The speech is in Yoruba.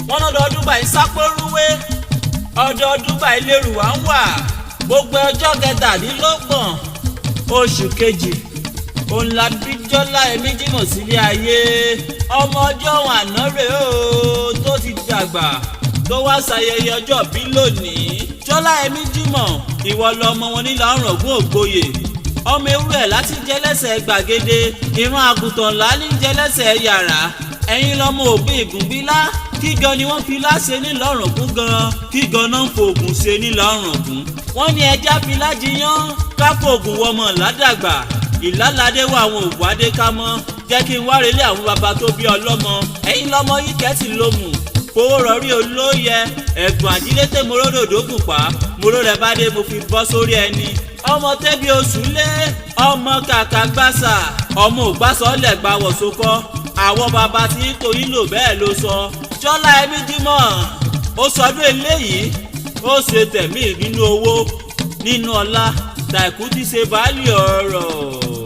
wọ́n lọ́dọọdún báyìí sápórúwé ọdọọdún báyìí lérùwá ń wà gbogbo ọjọ́ kẹtàdínlọ́gbọ̀n oṣù kejì òun la bí Jọlá Ẹ̀mí Jímọ̀ sílé ayé ọmọ ọjọ́ òun àná rèé o tó ti dàgbà tó wá ṣayẹyẹ ọjọ́ bí lónìí. Jọlá Ẹ̀mí Jímọ̀ ìwọ lọmọ wọn nílà Ọ̀ràngún Ògbóyè ọmọ ewúrẹ́ láti jẹ́ lẹ́sẹ̀ gbàgede ìran àgùntàn láti jẹ́ lẹ́sẹ̀ yàrá ẹ̀yin lọmọ ògbìn ìgúnbílá kí gan ni wọ́n fi láṣẹ nílà Ọ̀ràngún gan kí gan náà ń fòògùn ṣe nílà Ọ̀ràngún. wọ́n ní ẹja fi lájiyán kápò ògùn wọmọ ládàgbà ìlàládé wà àwọn òwò adékámọ́ jẹ́ kí n wá relé àwọn baba tó bí ọlọ́mọ ẹ̀yin lọmọ yìí kẹ́tì lómù fowó rọrí olóyè ẹ̀gbọ́n àjílété moródòdó gùnpá moró rẹ̀ bá dé mo fi bọ́ sórí ẹni ọmọ tẹ́bi oṣù lé ọmọ kàkà gbàsà ọmọ ògbàsọ lẹ̀gbà wọ̀sọkọ àwọn baba tí kò nílò bẹ́ẹ̀ ló sọ. Jọlá Ẹ̀mí Jímọ̀ ó sọdún eléyìí ó ṣe tẹ̀mí nínú owó nínú ọlá tàìkú ti ṣe báàlì ọ̀rọ̀.